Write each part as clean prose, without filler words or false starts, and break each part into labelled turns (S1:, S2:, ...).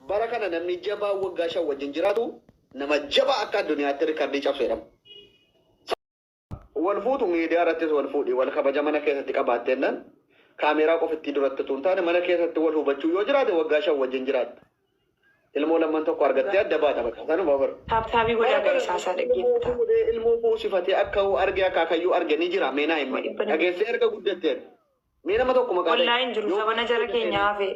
S1: barakana namni jabaa waggaa shan wajjin jiraatu nama jabaa akka addunyaatti riikardii cabsu jedhama. Wal fuutu miidiyaa irrattis wal fuudhi wal kabaja mana keessatti qabaatteennan kaameeraa qofitti duratti tun taane mana keessatti wal hubachuu yoo jiraate waggaa shan wajjin jiraatu. Ilmoo lamman tokko argattee adda baata bakka sana babar.
S2: Taaptaabii godhaa gara isaasaa dhaggeeffata.
S1: Ilmoo fuusifate akka arge akaakayyuu arge ni jira meenaa himma. Dhageessee erga guddatteen. Mee nama tokko maqaa
S2: Wallaahi hin jiru sabana jara keenya hafe.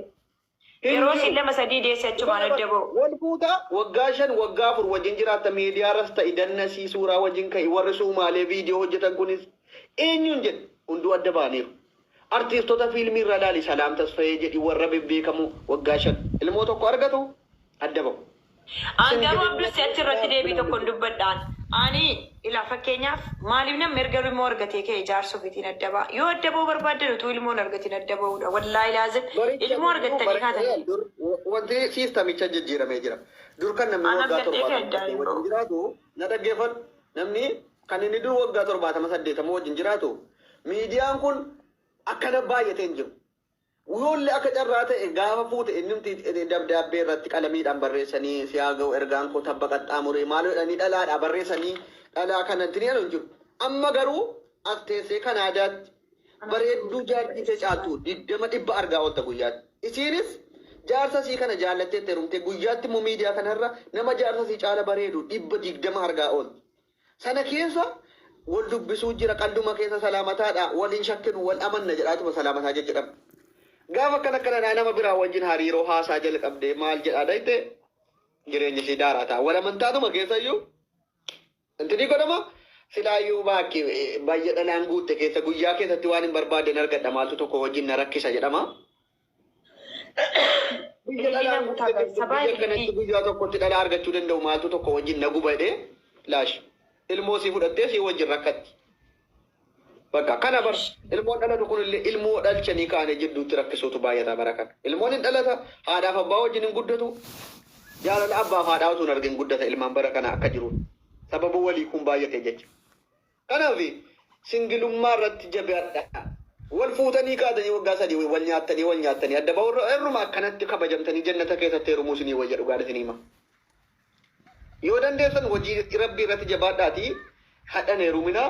S2: Yeroo isin lama sadii deesse achumaan adda ba'u.
S1: Wal fuutaa waggaa shan waggaa afur wajjin jiraata miidiyaa irras ta'e dannasii suuraa wajjin ka'e warri suumaalee viidiyoo hojjetan kunis eenyuun jedhu hunduu adda baaniiru. Artiistota fiilmii irra laali Salaam Tasfayee jedhi warra bebbeekamu waggaa shan ilmoo tokko argatu adda ba'u.
S2: Angaruu abdussi achirratti deebii tokko hin dubbadhaan. Ani ilaa fakkeenyaaf maaliif namni erga ilmoo argatee ka'e jaarsa ofiitiin adda ba'a. Yoo adda ba'uu barbaaddan utuu ilmoon argatiin adda ba'uudha. Wallaahi laazim ilmoo argattanii kaatanii.
S1: Wanti siistamicha jijjiiramee jira. Dur kan namni waggaa torbaatama wajjin jiraatu na dhaggeeffadhu namni kan inni dur waggaa 78 wajjin jiraatu miidiyaan kun akkana baay'atee hin jiru. Uyoollee akka carraa ta'e gaafa fuute inni dabdaabbee irratti qalamiidhaan barreessanii si haa ga'u ergaan koo tabba qaxxaamuree maaloo jedhanii dhalaadhaa barreessanii dhalaa kanatti ni hin jiru. Amma garuu as teessee kan aadaatti bareedduu jaartitee caaltu 20 argaa ootta guyyaatti. Isiinis jaarsa sii kana jaallattee heerumte guyyaatti immoo miidiyaa kanarra nama jaarsa sii caala bareedu 120 argaa oolti. Sana keessa wal dubbisuu jira qalduma keessa salaamataadha waliin shakkinu wal amanna jedhaatuma salaamataa jedhama. Gaafa kana nama biraa wajjin hariiroo haasaa jalqabdee maal jedhaa dhayte jireenya ishee daaraa ta'a. Wal amantaatuma keessayyuu intini godhama silaayyuu baay'ee dhalaan guutte keessa guyyaa keessatti waan hin barbaadden argadha maaltu tokko wajjin na rakkisa jedhama. Guyyaa tokkotti dhalaa argachuu danda'u maaltu tokko wajjin na guba jedhee laash ilmoo sii fudhattee sii wajjin rakkatti. Bakka kana bar ilmoon dhalatu kunillee ilmoo dhalchanii kaane jidduutti rakkisuutu baay'ata bara kana. Ilmoon hin dhalata haadhaaf abbaa wajjin hin guddatu jaalala abbaaf haadhaa utuu hin argin guddata ilmaan bara kana akka jiru sababa walii kun baay'ate jecha. Kanaaf singilummaa irratti jabaadha. Wal fuutanii kaatanii waggaa sadii wal nyaattanii adda ba'u irruma akkanatti kabajamtanii jannata keessatti heerumuu isinii wayya dhugaadha isinii hima. Yoo dandeessan hojii rabbii irratti jabaadhaatii hadhan heeruminaa.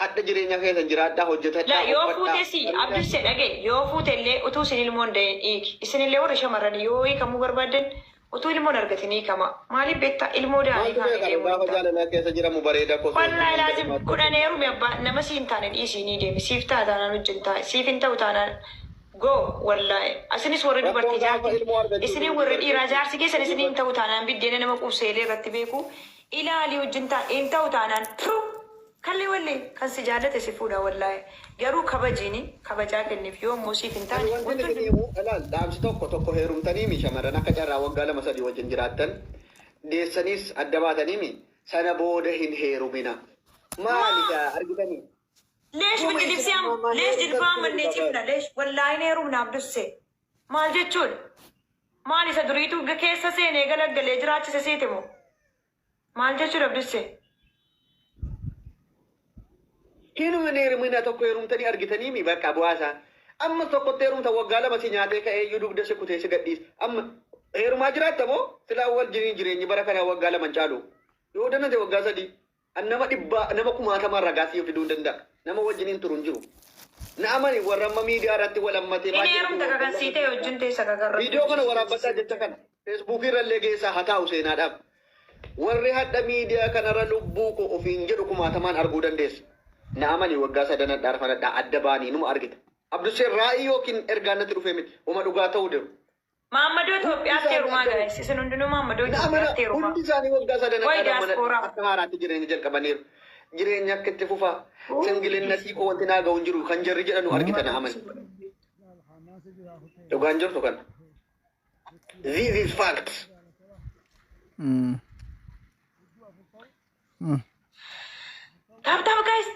S1: Hadda jireenya keessa jiraadhaa hojjetadhaa.
S2: Yoo fuute si abdusee dhagee yoo fuute illee utuu isin ilmoon da'een dhiigi. Isinillee warra shamarran yoo hiikamuu barbaaddan utuu ilmoon argatin hiikama. Maaliif beektaa ilmoo daa'anii kaanii deemu.
S1: Gaafa jaalalaa keessa jiramu bareeda kosoo.
S2: Wallaahi laazim kudhan heerumi abbaa nama siin taane dhiisii ni deemi. Siif ta'a taanaan wajjin taa'e. Siif hin ta'u taanaan go wallaahi. Asinis warri dubartii jaarti. Isinii warri dhiiraa jaarsi keessan isinii hin ta'u taanaan biddeena nama quubseelee irratti beeku. Ilaalii wajjin taa'e hin ta'u taanaan kallee wallee kan si jaallate si fuudha wallaahi garuu kabajiini kabajaa kenniif yoo immoo siif hin taane
S1: wanti deemu ilaal dhaamsi tokko heerumtanii shamarran akka carraa waggaa 2-3 wajjin jiraattan deessaniis adda baatanii sana booda hin heerumina maaliidha argitanii
S2: leesh bitti dibsiyaam leesh dibfaa manneetiifna leesh wallaahi hin heerumna abdusse maal jechuudha maal isa duriitu keessa seenee galaggalee jiraachise seetimoo maal jechuudha abdusse.
S1: Kinuma heerumina tokko heerumtanii argitanii mi bakka bu'aasa. Amma tokkotti heerumta waggaa 2 si nyaatee ka'ee iyyuu dugda si kutee si gadhiisa. Amma heerumaa jiraatta moo silaa wal jireenyi bara kana waggaa 2 caalu. Yoo dannate waggaa 3 nama 100 nama 1000 ragaa siif fiduu danda'a. Nama wajjiniin turu hin jiru. Naamani warra amma miidiyaa irratti wal hammatee
S2: baay'ee. Inni heerumta kakansiitee wajjin teessa kakarra.
S1: Viidiyoo kana waraabbadhaa jecha kana. Feesbuukii irrallee geessaa haa taa'u seenaadhaaf. Warri hadda miidiyaa kanarra lubbuu koo ofiin jedhu 1000 arguu dandeessa. Naamani waggaa 3 dhaarfanadhaa adda baanii numa argita. Abduseen raa'ii yookiin ergaan natti dhufee miti uma dhugaa ta'uu deemu.
S2: Maammadoo Itoophiyaatti heerumaa gaa'es isin hundinuu Maammadoo Itoophiyaatti heerumaa.
S1: Hundi isaanii waggaa 3 akka haaraatti jireenya jalqabaniiru. Jireenya akka itti fufaa singilinna siikoo wanti naa ga'u hin jiru kan jarri jedhanu argita naamani. Dhugaan jirtu kana. This is fact.
S2: Taaptaapa gaa'es.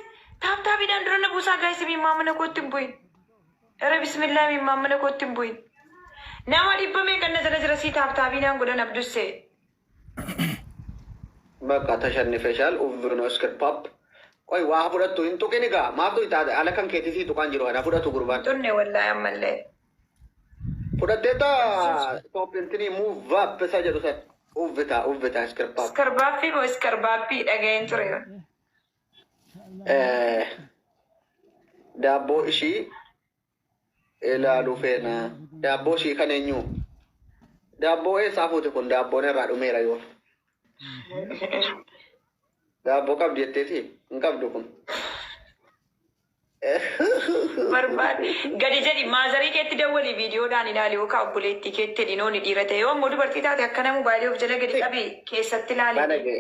S2: Taaptaapiidhaan dura na buusaa gaa'es mimmaa mana kootti hin bu'in. Era bismillah mimmaa mana kootti hin bu'in. Nama dhibbamee kan na jala jira sii taaptaapiidhaan godhan abdussee.
S1: Bakka tashannifeeshaal uffirnoo iskirpaap. Qoy waa fudhattu hin tuqin egaa maaf tuqi taate ala kan keetii sii tuqaan jiru ana fudhatu gurbaan.
S2: Tunne wallaahi ammallee.
S1: Fudhatteeta Itoophiyaantinii muuvvaappisaa jedhu san uffita iskirbaap.
S2: Iskarbaappii moo iskarbaappii dhaga'een ture?
S1: Daabboo ishii ilaaluu feena. Daabboo ishii kan eenyu? Daabboo eessaa fuute kun daabboon irraa dhumeera yoo. Daabboo qabdi jetteeti hin qabdu kun.
S2: Barbaade gadi jedhi maazarii keetti dawwalii viidiyoodhaan ilaali yookaan obboleettii keetti dhinoonni dhiira ta'e yoo ammoo dubartii taate akkana mobaayilii of jala gadi qabi keessatti ilaali.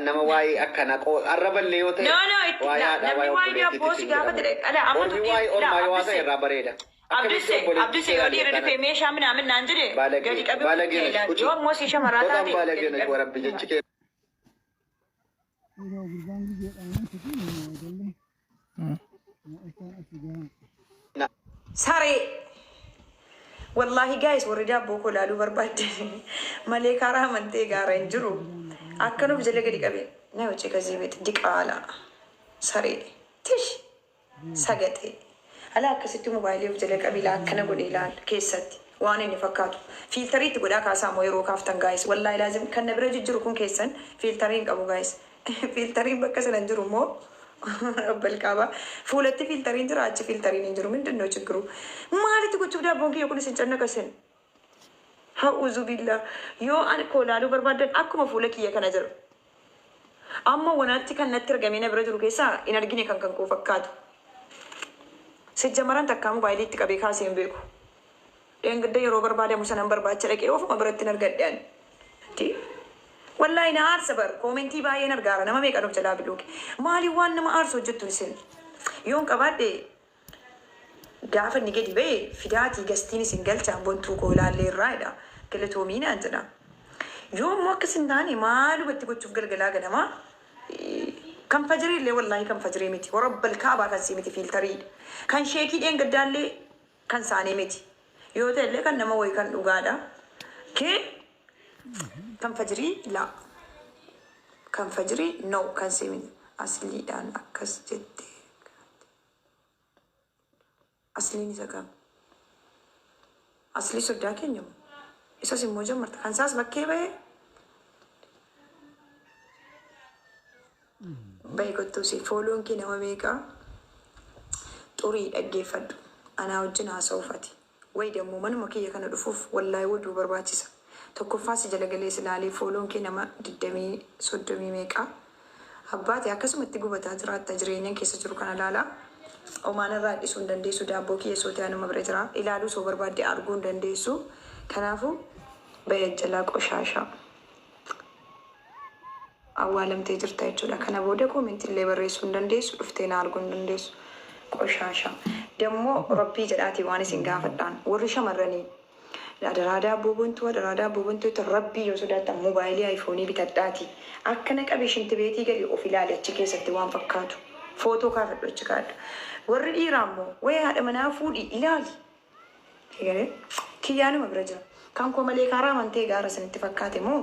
S1: Nama waa'ee akkana arraballee yoo ta'e.
S2: Namni waa'ee daabboo si gaafa ta'e dhala amma
S1: tu waa'ee ormaa yoo ta'e irraa bareeda.
S2: Abduse yoo dhiira dhufee meeshaa minaamin naan jedhe gadi qabi yoo ammoo si shamaraa taate.
S1: Baalageena warabbi jechi kee.
S2: Saree wallahi guys warri daabboo koo ilaaluu barbaadde malee karaa amantee gaara hin jiru akkanuuf jala gadi qabe na hojii kazii beeti diqaala saree tish sagate ala akkasitti mobaayilii of jala qabe akkana godhe ilaala keessatti waan inni fakkaatu fiiltariitti godhaa kaasaa moo yeroo kaaftan guys wallahi laazim kan na bira jijjiru kun keessan fiiltariin qabu guys fiiltariin bakka sana hin jiru moo Balkaba, fuulatti fiiltariin jira achi fiiltariin hin jiru mindannoo ችግሩ maalitti gochuuf daabboon kiyya kun isin cannaqasin ha'uuzu billaa yoo ani koolaaluu barbaadan akkuma fuula kiyya kana jiru amma wanaatti kan natti argamee na bira jiru keessaa hin argine kan koo fakkaatu sijjamaran takkaa mobaayiliitti qabee kaasee hin beeku dheengidda yeroo barbaadamu sanan barbaacha dhaqee ofuma biratti hin argadhean wallahi na aarsa bar komentii baay'een argaara nama meeqa dhuuf jalaa biluuke maali waan nama aarsu hojjettu isin yoon qabaadhe gaafa inni gadi ba'e fidaatii gastiin isin galchaan bontuu koo ilaallee irraadha galatoomiinaan jedha yoo immoo akkas hin taane maalubatti gochuuf galgalaa ganamaa kan fajirii illee wallahi kan fajirii miti warabbal kaabaa kan sii miti fiiltariidha kan sheekii dheengidaallee kan saanii miti yoo ta'e illee kan nama wayii kan dhugaadha kee kan fajirii la kan fajirii no kan semin asliidhaan akkas jette asliin isa kam aslii soddaa keenya isas immoo jammarta kan saas bakkee ba'e bahe kottuusi fooloon kee nama meeqaa xurii dhaggeeffadhu anaa wajjin haasa'uufati wayi dammoo manuma kiyya kana dhufuuf wallahi waduu barbaachisa tokkoffaa si jala galee silaalee fooloon kee nama 20-30 meeqaa abbaate akkasumatti gubataa jiraatta jireenyaan keessa jiru kana ilaalaa omaan irraa dhisuu hin dandeessu daabboo kiyya soo ta'an nama bira jira ilaaluu soo barbaadde arguu hin dandeessu kanaafuu ba'ee jalaa qoshaashaa awwaalamtee jirta jechuudha kana booda koomentii illee barreessuu hin dandeessu dhuftee na arguu hin dandeessu qoshaashaa dammoo rabbii jedhaatii waan isin gaafadhaan warri shamarranii Adaraadaa boobontuu itti rabbii yoo sodaatan mobaayilii aayifoonii bitadhaati. Akkana qabee shinti beetii gadi of ilaali achi keessatti waan fakkaatu. Footoo kaafadhu achi kaadhu. Warri dhiiraa immoo wayii haadha manaa fuudhii ilaali. Kiyyaanuma bira jira. Kan koo malee karaa amantee gaara sanitti fakkaate moo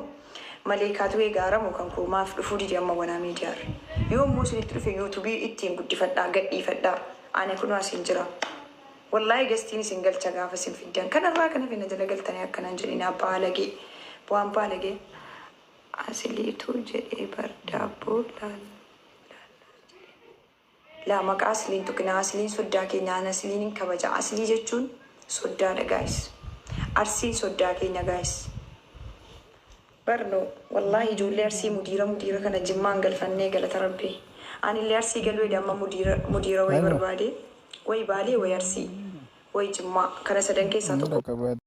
S2: malee kaatu gaara moo kan koo maaf dhufuu didi amma wanaa miidiyaarra. Yoo immoo isinitti dhufe yuutuubii ittiin guddifadhaa gadhiifadhaa. Ani kun asiin jira. Wallahi gastiin isin galcha gaafa isin fiddan kanarraa kana fina jala galtanii akkanaan jedhina baalagee waan baalagee asliitu jedhee bardaabboo laa maqaa asliin tuqina asliin soddaa keenyaan asliin hin kabaja aslii jechuun soddaadha gaayis arsiin soddaa keenya gaayis barno wallahi ijoollee arsii mudiira kana jimmaan galfannee galata rabbii anillee arsii galuu edda amma mudiira wayii barbaade way baalee way arsii way jimmaa kana sadan keessaa tokko